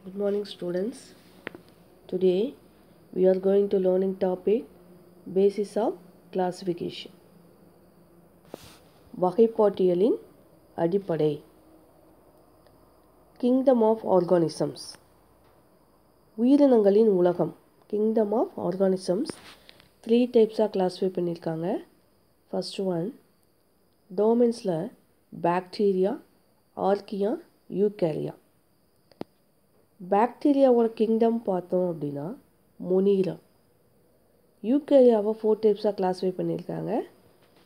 Good morning students. Today we are going to learning topic basis of classification. வகைப்பாட்டியலின் அடிப்படை. Kingdom of organisms. உயிரினங்களின் உலகம். Kingdom of organisms 3 types classify பண்ணிருக்காங்க. First one domainsல bacteria, archaea, eukarya. பாக்டீரியாவோட kingdom பார்த்தோம் அப்படின்னா monera. யூகேரியாவை 4 டைப்ஸாக கிளாஸிஃபை பண்ணியிருக்காங்க.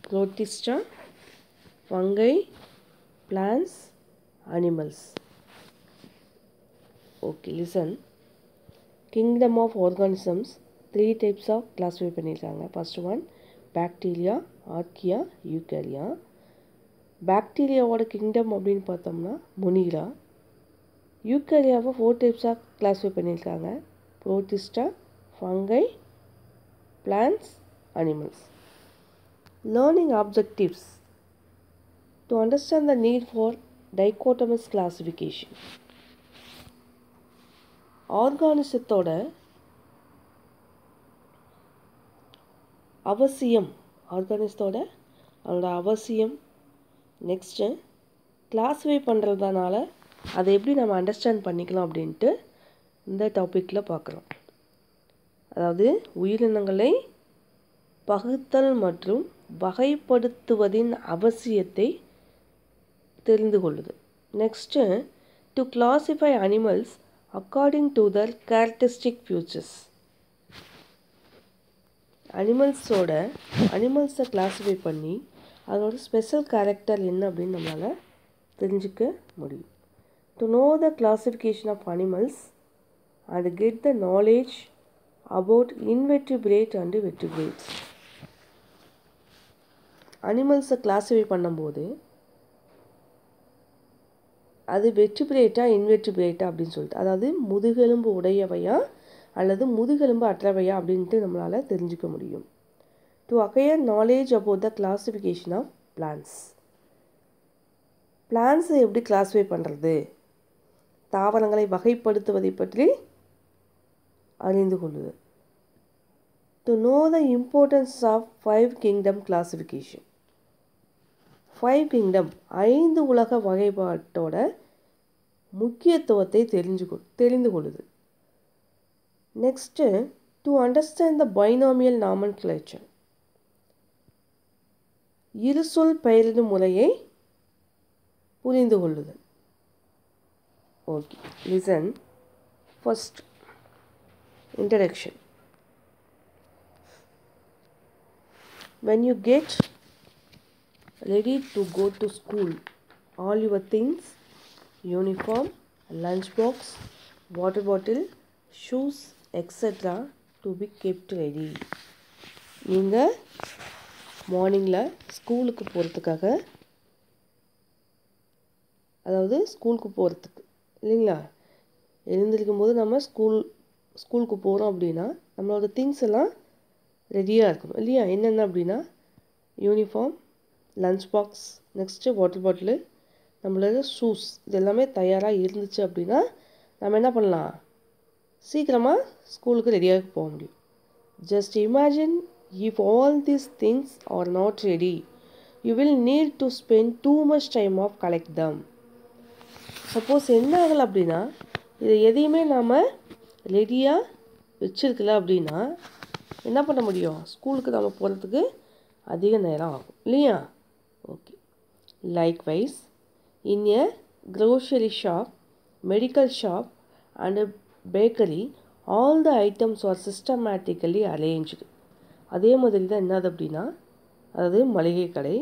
Protista, fungi, plants, animals. Okay, listen. Kingdom of organisms 3 டைப்ஸாக கிளாஸிஃபை பண்ணியிருக்காங்க. First one bacteria, archaea, eukarya. பாக்டீரியாவோட கிங்டம் அப்படின்னு பார்த்தோம்னா மொனீரா. யூகேரியாவை 4 டைப்ஸாக கிளாஸிஃபை பண்ணியிருக்காங்க. Protista, fungi, plants, animals. Learning objectives. To understand the need for dichotomous classification. ஆர்கானிசத்தோட அவசியம், ஆர்கானிசத்தோட அதோட அவசியம். நெக்ஸ்ட்டு கிளாஸிஃபை பண்ணுறதுனால அதை எப்படி நம்ம அண்டர்ஸ்டாண்ட் பண்ணிக்கலாம் அப்படின்ட்டு இந்த டாப்பிக்கில் பார்க்குறோம். அதாவது உயிரினங்களை பகுத்தல் மற்றும் வகைப்படுத்துவதின் அவசியத்தை தெரிந்து கொள்ளுது. Next to classify animals according to their characteristic features. அனிமல்ஸை கிளாஸிஃபை பண்ணி அதோட ஸ்பெஷல் கேரக்டர் என்ன அப்படின்னு நம்மளால் தெரிஞ்சுக்க முடியும். To know the classification of animals and get the knowledge about invertebrate and vertebrates. அனிமல்ஸை கிளாஸிஃபை பண்ணும்போது அது வெர்டிபிரேட்டா இன்வெர்டிபிரேட்டா அப்படின்னு சொல்லிட்டு, அதாவது முதுகெலும்பு உடையவையா அல்லது முதுகெலும்பு அற்றவையா அப்படின்ட்டு நம்மளால் தெரிஞ்சுக்க முடியும். To acquire knowledge about the classification of plants. பிளான்ஸை எப்படி கிளாஸிஃபை பண்ணுறது, தாவரங்களை வகைப்படுத்துவதை பற்றி அறிந்து கொள்ளுது. To know the importance of 5 kingdom classification. 5 kingdom 5 உலக வகைப்பாட்டோட முக்கியத்துவத்தை தெரிந்து கொள்ளுது. Next to understand the binomial nomenclature. இருசொல் பெயரிடும் முறையை புரிந்து கொள்ளுது. Okay, listen. First, introduction. When you get ready to go to school, all your things, uniform, lunchbox, water bottle, shoes, etc. to be kept ready. நீங்கள் மார்னிங்கில் ஸ்கூலுக்கு போகிறதுக்காக, அதாவது ஸ்கூலுக்கு போகிறதுக்கு இல்லைங்களா, எழுந்திருக்கும் போது நம்ம ஸ்கூலுக்கு போகிறோம் அப்படின்னா நம்மளோட திங்ஸ் எல்லாம் ரெடியாக இருக்கணும் இல்லையா. என்னென்ன அப்படின்னா uniform, lunch box, next water bottle, நம்மளோட ஷூஸ், இது எல்லாமே தயாராக இருந்துச்சு அப்படின்னா நம்ம என்ன பண்ணலாம், சீக்கிரமாக ஸ்கூலுக்கு ரெடியாக போக முடியும். Just imagine if all these things are not ready, you will need to spend too much time of collect them. Suppose என்ன ஆகலை அப்படின்னா, இதை எதையுமே நாம் ரெடியாக வச்சுருக்கல அப்படின்னா என்ன பண்ண முடியும், ஸ்கூலுக்கு நம்ம போகிறதுக்கு அதிக நேரம் ஆகும் இல்லையா. Okay, likewise in a grocery shop, medical shop and bakery all the items are systematically arranged. அதே மாதிரி தான் என்னது அப்படின்னா, அதாவது மளிகை கடை,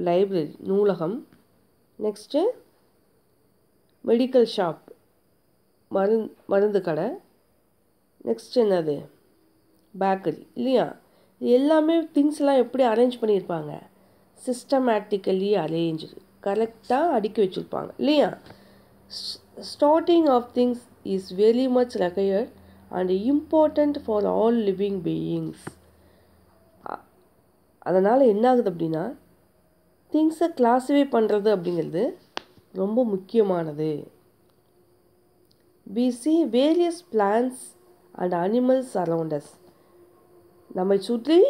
லைப்ரரி, நூலகம், நெக்ஸ்ட்டு மெடிக்கல் ஷாப், மருந்து கடை, நெக்ஸ்ட் என்னது பேக்கரி இல்லையா. இது எல்லாமே திங்ஸ்லாம் எப்படி அரேஞ்ச் பண்ணியிருப்பாங்க, சிஸ்டமேட்டிக்கலி அரேஞ்சு, கரெக்டாக அடுக்கி வச்சுருப்பாங்க இல்லையா. Starting of things is very much required and important for all living beings. அதனால் என்ன ஆகுது அப்படின்னா, திங்ஸை கிளாஸிஃபை பண்ணுறது அப்படிங்கிறது ரொம்ப முக்கியமானது. we see various plants and animals around us. நம்மை சுற்றி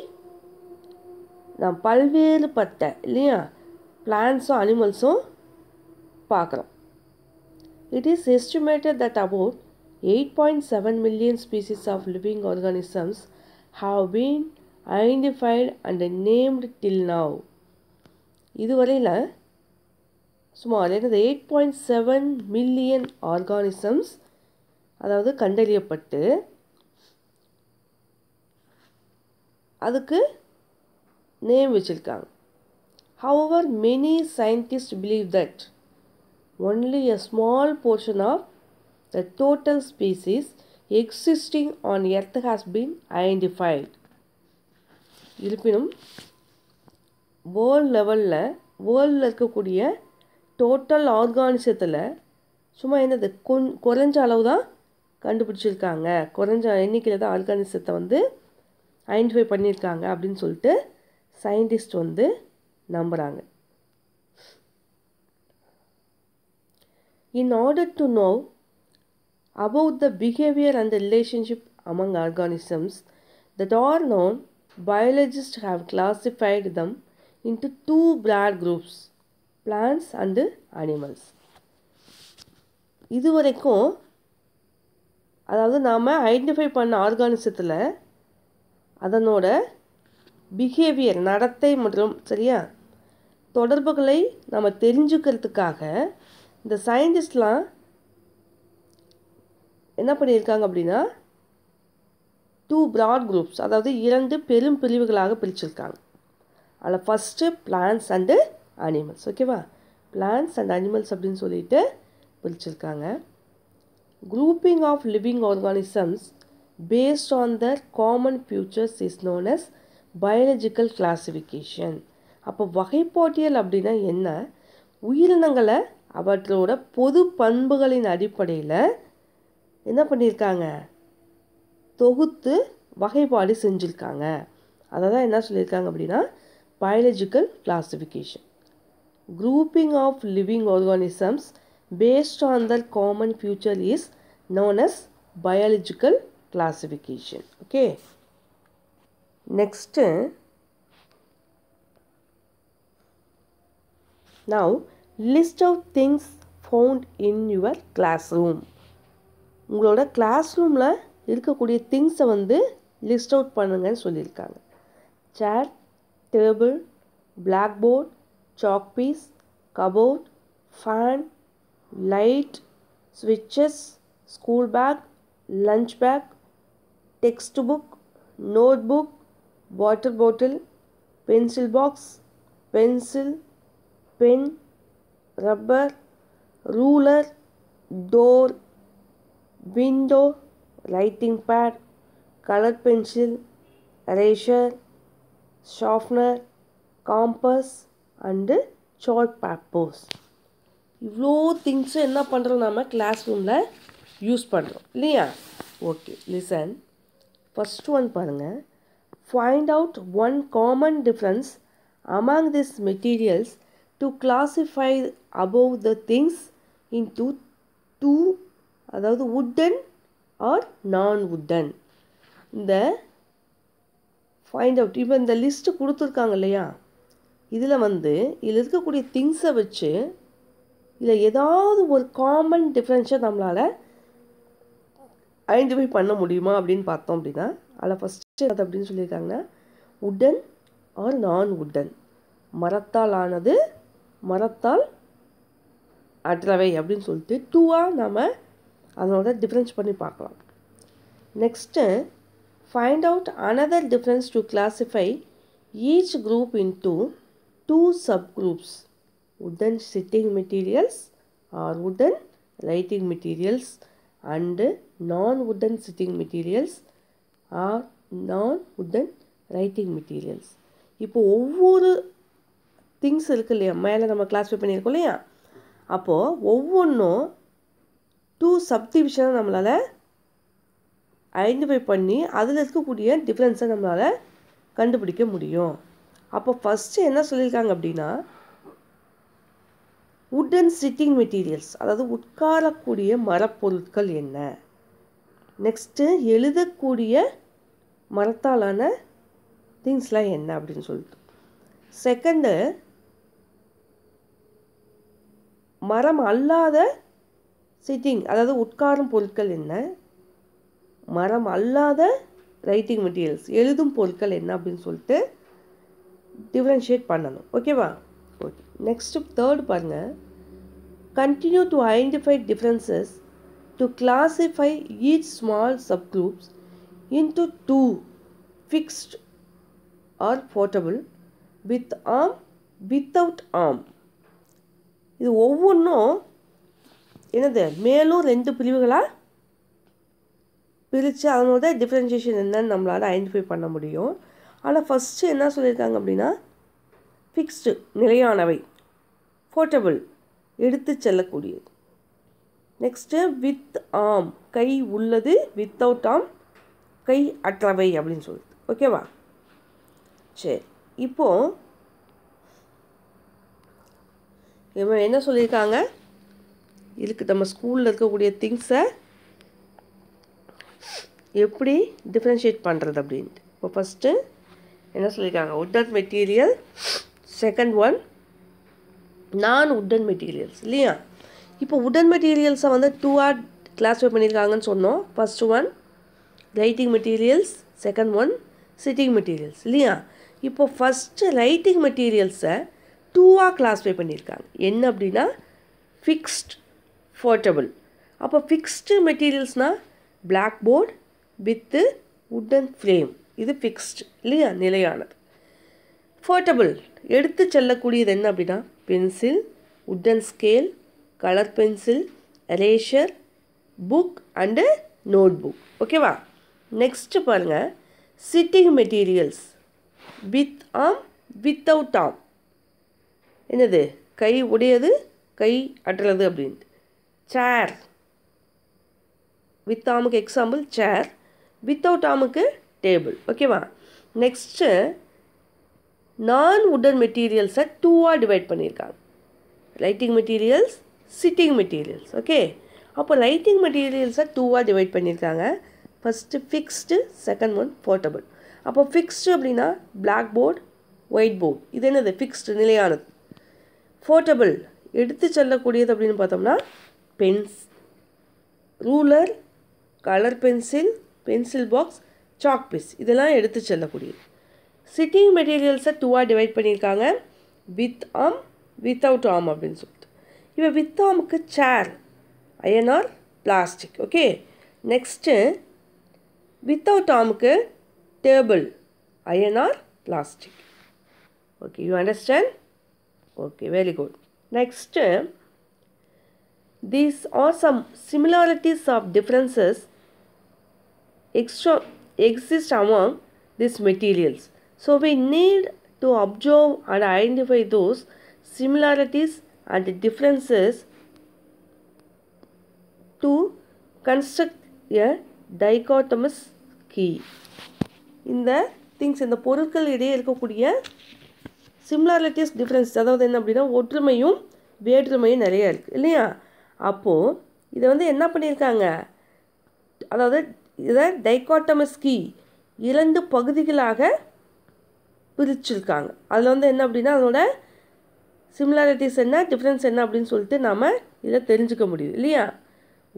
நாம் பல்வேறுபட்ட இல்லையா பிளான்ஸும் அனிமல்ஸும் பார்க்குறோம். It is estimated that about 8.7 million species of living organisms have been identified and named till now. இதுவரையில் சுமார் 8.7 மில்லியன் ஆர்கானிசம்ஸ் அதாவது கண்டறியப்பட்டு அதுக்கு நேம் வச்சுருக்காங்க. However, many scientists believe that only a small portion of the total species existing on Earth has been identified. இருப்பினும் world லெவலில் இருக்கக்கூடிய total ஆர்கானிசத்தில் சும்மா என்னது குறைஞ்ச அளவு தான் கண்டுபிடிச்சிருக்காங்க, குறைஞ்ச எண்ணிக்கையில் தான் ஆர்கானிசத்தை வந்து ஐடென்டிஃபை பண்ணியிருக்காங்க அப்படின்னு சொல்லிட்டு சயின்டிஸ்ட் வந்து நம்புகிறாங்க. In order to know about the behavior and the relationship among organisms that are known, biologists have classified them into two broad groups, plants and animals. இதுவரைக்கும் அதாவது நாம் ஐடென்டிஃபை பண்ண ஆர்கானிசத்தில் அதனோட பிஹேவியர் நடத்தை மற்றும் சரியா தொடர்புகளை நம்ம தெரிஞ்சுக்கிறதுக்காக இந்த சயின்டிஸ்ட்லாம் என்ன பண்ணியிருக்காங்க அப்படின்னா 2 broad groups அதாவது 2 பெரும் பிரிவுகளாக பிரிச்சிருக்காங்க. அதில் ஃபஸ்ட்டு பிளான்ஸ் அண்டு அனிமல்ஸ். ஓகேவா, பிளான்ஸ் அண்ட் அனிமல்ஸ் அப்படின்னு சொல்லிட்டு பிரிச்சிருக்காங்க. Grouping of living organisms based on their common features is known as biological classification. அப்போ வகைப்பாட்டியல் அப்படின்னா என்ன? உயிரினங்களை அவற்றோட பொது பண்புகளின் அடிப்படையில் என்ன பண்ணியிருக்காங்க, தொகுத்து வகைப்பாடு செஞ்சுருக்காங்க. அதை தான் என்ன சொல்லியிருக்காங்க அப்படின்னா biological classification. Grouping of living organisms based on their common feature is known as biological classification. Okay, next now list of things found in your classroom. உங்களோட கிளாஸ் ரூமில் இருக்கக்கூடிய திங்ஸை வந்து லிஸ்ட் அவுட் பண்ணுங்கன்னு சொல்லியிருக்காங்க. Chair, table, black board, chalk piece, cupboard, fan, light, ஸ்விட்சஸ், school bag, lunch bag, text book, note book, water bottle, pencil box, pencil, pen, rubber, ruler, door, window, writing bad, colour pencil, eraser, sharpener, compass and chart papers. இவ்வளோ திங்ஸும் என்ன பண்ணுறோம் நம்ம class ரூமில் use பண்ணுறோம் இல்லையா? Okay, listen. First one பாருங்கள். Find out one common difference among these materials to classify above the things into two, அதாவது wooden or non-wooden. இந்த ஃபைண்ட் அவுட் இப்போ இந்த லிஸ்ட்டு கொடுத்துருக்காங்க இல்லையா, இதில் வந்து இதில் இருக்கக்கூடிய திங்ஸை வச்சு இதில் ஏதாவது ஒரு காமன் டிஃப்ரென்ஸை நம்மளால் ஐடென்டிஃபை பண்ண முடியுமா அப்படின்னு பார்த்தோம் அப்படின்னா அதில் ஃபஸ்ட்டு அது அப்படின்னு சொல்லியிருக்காங்கன்னா உடன் ஆர் நான் உடன், மரத்தால் ஆனது, மரத்தால் அற்றவை அப்படின்னு சொல்லிட்டு டூவாக நம்ம அதனோட டிஃப்ரென்ஸ் பண்ணி பார்க்கலாம். Next find out another difference to classify each group into 2 subgroups, wooden sitting materials or wooden writing materials and non-wooden sitting materials or non-wooden writing materials. இப்போ ஒவ்வொரு திங்ஸ் இருக்குது இல்லையா, மேலே நம்ம கிளாஸிஃபை பண்ணியிருக்கோம் இல்லையா, அப்போது ஒவ்வொன்றும் 2 சப்டிவிஷனை நம்மளால் ஐடென்டிஃபை பண்ணி அதில் இருக்கக்கூடிய டிஃப்ரென்ஸை நம்மளால் கண்டுபிடிக்க முடியும். அப்போ ஃபஸ்ட்டு என்ன சொல்லியிருக்காங்க அப்படின்னா wooden sitting materials, அதாவது உட்காரக்கூடிய மரப்பொருட்கள் என்ன? நெக்ஸ்ட்டு எழுதக்கூடிய மரத்தாலான திங்ஸ்லாம் என்ன அப்படின்னு சொல்லிட்டு. செகண்டு மரம் அல்லாத சிட்டிங், அதாவது உட்காரும் பொருட்கள் என்ன? மரம் அல்லாத ரைட்டிங் மெட்டீரியல்ஸ், எழுதும் பொருட்கள் என்ன அப்படின்னு சொல்லிட்டு டிஃப்ரென்ஷியேட் பண்ணணும். ஓகேவா? ஓகே. நெக்ஸ்ட்டு தேர்ட் பாருங்கள். Continue to identify differences to classify each small subgroups into 2 fixed or portable, with arm, without arm. இது ஒவ்வொன்றும் என்னது மேலும் 2 பிரிவுகளாக பிரித்து அதனோட டிஃப்ரென்ஷியேஷன் என்னன்னு நம்மளால் ஐடென்டிஃபை பண்ண முடியும். ஆனால் ஃபஸ்ட்டு என்ன சொல்லியிருக்காங்க அப்படின்னா ஃபிக்ஸ்டு நிலையானவை, போர்ட்டபிள் எடுத்து செல்லக்கூடியது. நெக்ஸ்ட்டு வித் ஆர்ம் கை உள்ளது, வித்தவுட் ஆர்ம் கை அற்றவை அப்படின்னு சொல்லுது. ஓகேவா? சரி, இப்போது இவன் என்ன சொல்லியிருக்காங்க, இதுக்கு நம்ம ஸ்கூலில் இருக்கக்கூடிய திங்ஸை எப்படி டிஃப்ரென்ஷியேட் பண்ணுறது அப்படின்ட்டு. இப்போ ஃபஸ்ட்டு என்ன சொல்லியிருக்காங்க, wooden material. Second one non wooden materials இல்லையா? இப்போ உட்டன் மெட்டீரியல்ஸை வந்து 2ஆக கிளாஸிஃபை பண்ணியிருக்காங்கன்னு சொன்னோம். First one writing materials, second one sitting materials இல்லையா? இப்போ ஃபஸ்ட்டு ரைட்டிங் மெட்டீரியல்ஸை 2ஆக கிளாஸிஃபை பண்ணியிருக்காங்க. என்ன அப்படின்னா ஃபிக்ஸ்ட், போர்ட்டபிள். அப்போ ஃபிக்ஸ்டு மெட்டீரியல்ஸ்னால் black board with wooden frame, இது ஃபிக்ஸ்டு இல்லையா, நிலையானது. போர்ட்டபிள் எடுத்து செல்லக்கூடியது என்ன அப்படின்னா pencil, wooden scale, colour pencil, eraser, book and note book. ஓகேவா? நெக்ஸ்ட்டு பாருங்கள், sitting materials with arm, without arm. என்னது கை உடையது, கை அற்றது அப்படின்ட்டு. சேர் வித் ஆர்முக்கு எக்ஸாம்பிள் சேர், வித்தவுட் ஆர்முக்கு டேபிள். ஓகேவா? நெக்ஸ்ட்டு நான் உட்டன் மெட்டீரியல்ஸை 2ஆக டிவைட் பண்ணியிருக்காங்க. Writing materials, sitting materials. Okay, அப்போ ரைட்டிங் மெட்டீரியல்ஸை 2ஆக டிவைட் பண்ணியிருக்காங்க. First fixed, second one portable. அப்போ ஃபிக்ஸ்டு அப்படின்னா பிளாக் போர்டு, ஒயிட் போர்டு, இது என்னது ஃபிக்ஸ்டு நிலையானது. போர்ட்டபிள் எடுத்து செல்லக்கூடியது அப்படின்னு பார்த்தோம்னா pens, ruler, colour pencil, pencil box, chalk piece, இதெல்லாம் எடுத்து செல்லக்கூடியது. சிட்டிங் மெட்டீரியல்ஸை 2ஆக டிவைட் பண்ணியிருக்காங்க. வித் ஆர்ம், வித்தவுட் ஆர்ம் அப்படின்னு சொல்லிட்டு. இப்போ வித் ஆர்முக்கு chair, iron or plastic. Okay, next without ஆர்முக்கு table, iron or plastic. Okay, you understand? Okay, very good. Next, these are some similarities of differences exist among these materials. So we need to observe and identify those similarities and differences to construct a dichotomous key. இந்த things, இந்த பொருட்கள் இடையே இருக்கக்கூடிய similarities, difference, அதாவது என்ன அப்படின்னா ஒற்றுமையும் வேற்றுமையும் நிறையா இருக்குது இல்லையா? அப்போது இதை வந்து என்ன பண்ணியிருக்காங்க, அதாவது இதை டைகாட்டமஸ் கீ 2 பகுதிகளாக பிரிச்சிருக்காங்க. அதில் வந்து என்ன அப்படின்னா அதோட சிமிலாரிட்டிஸ் என்ன, டிஃப்ரென்ஸ் என்ன அப்படின்னு சொல்லிட்டு நாம் இதை தெரிஞ்சுக்க முடியுது இல்லையா?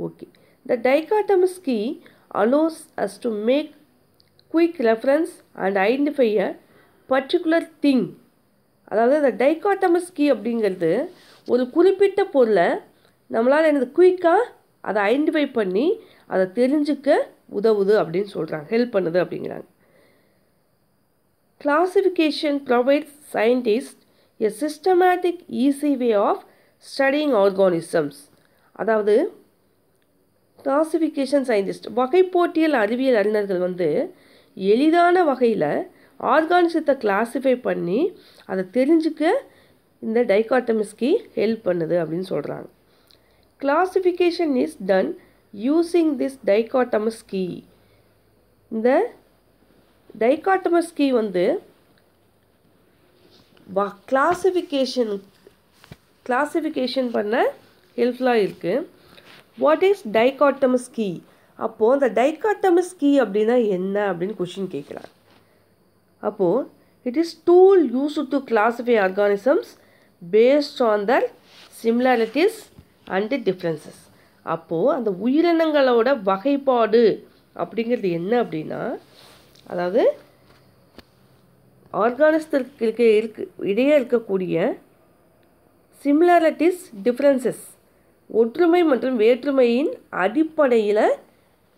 Okay, the dichotomous key allows us to make quick reference and identify a particular thing. அதாவது இந்த டைகாட்டமஸ் கீ அப்படிங்கிறது ஒரு குறிப்பிட்ட பொருளை நம்மளால் என்னது குயிக்காக அதை ஐடென்டிஃபை பண்ணி அதை தெரிஞ்சுக்க உதவுது அப்படின்னு சொல்கிறாங்க, ஹெல்ப் பண்ணுது அப்படிங்கிறாங்க. Classification provides scientist a systematic easy way of studying organisms. அதாவது கிளாசிஃபிகேஷன் சயின்டிஸ்ட், வகைப்போட்டியல் அறிவியல் அறிஞர்கள் வந்து எளிதான வகையில் ஆர்கானிசத்தை கிளாஸிஃபை பண்ணி அதை தெரிஞ்சுக்க இந்த டைகாட்டமஸ் கீ ஹெல்ப் பண்ணுது அப்படின்னு சொல்கிறாங்க. Classification is done using this dichotomous key. இந்த டைகாட்டமஸ் கீ வந்து கிளாசிஃபிகேஷன் கிளாசிஃபிகேஷன் பண்ண ஹெல்ப்ஃபுல்லாக இருக்குது. What is dichotomous key? அப்போது இந்த டைகாட்டமஸ் கீ அப்படின்னா என்ன அப்படின்னு கொஷின் கேட்குறாங்க. அப்போது it is tool used to classify organisms based on their similarities and differences. அப்போது அந்த உயிரினங்களோட வகைப்பாடு அப்படிங்கிறது என்ன அப்படின்னா, அதாவது ஆர்கானிசத்திற்கு இடையே இருக்கக்கூடிய சிமிலாரிட்டிஸ் டிஃப்ரென்சஸ், ஒற்றுமை மற்றும் வேற்றுமையின் அடிப்படையில்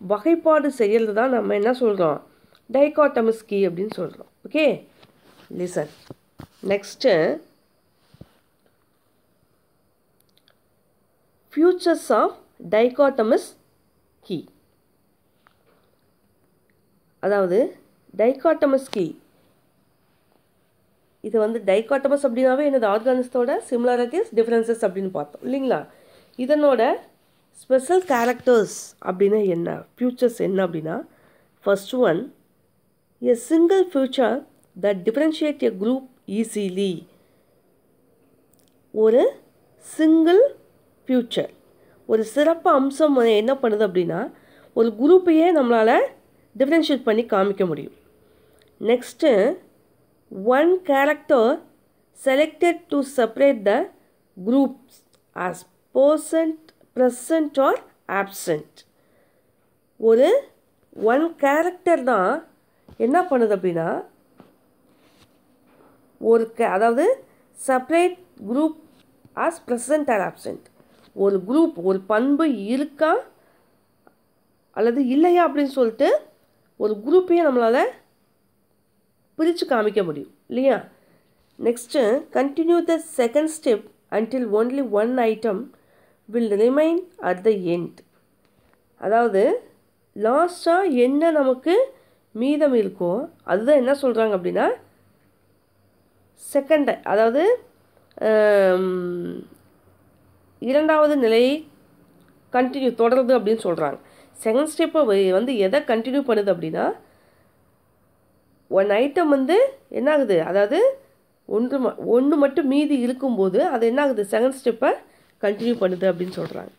வகைப்பாடு செய்கிறது தான் நம்ம என்ன சொல்கிறோம், டைகாட்டமஸ் கீ அப்படின்னு சொல்கிறோம். Okay, listen. Next features of dichotomous key. அதாவது டைகாட்டமஸ் கீ இது வந்து டைகாட்டமஸ் அப்படின்னாவே என்னது, ஆர்கானிசத்தோட சிமிலாரிட்டிஸ் டிஃப்ரென்சஸ் அப்படின்னு பார்த்தோம் இல்லைங்களா. இதனோட ஸ்பெஷல் கேரக்டர்ஸ் அப்படின்னா என்ன, ஃபியூச்சர்ஸ் என்ன அப்படின்னா, first one, a single future that differentiate a group easily. ஒரு சிங்கிள் ஃபியூச்சர், ஒரு சிறப்பு அம்சம் என்ன பண்ணுது அப்படின்னா, ஒரு குரூப்பையே நம்மளால் டிஃப்ரென்ஷியேட் பண்ணி காமிக்க முடியும். Next, one character selected to separate the groups as present or absent. ஒரு ஒன் கேரக்டர் தான் என்ன பண்ணுது அப்படின்னா, அதாவது separate group as present or absent. ஒரு குரூப், ஒரு பண்பு இருக்கா அல்லது இல்லையா அப்படின்னு சொல்லிட்டு ஒரு குரூப்பையே நம்மளால் பிரித்து காமிக்க முடியும் இல்லையா. Next, continue the second step until only one item will remain at the end. அதாவது லாஸ்ட்டாக என்ன நமக்கு மீதம் இருக்கோ அதுதான் என்ன சொல்கிறாங்க அப்படின்னா செகண்ட், அதாவது இரண்டாவது நிலையை கண்டினியூ தொடருது அப்படின்னு சொல்கிறாங்க. செகண்ட் ஸ்டெப்பை வந்து எதை கண்டினியூ பண்ணுது அப்படின்னா, ஒன் ஐட்டம் வந்து என்ன ஆகுது, அதாவது ஒன்று மட்டும் மீதி இருக்கும்போது அது என்ன ஆகுது, செகண்ட் ஸ்டெப்பை கண்டினியூ பண்ணுது அப்படின்னு சொல்கிறாங்க.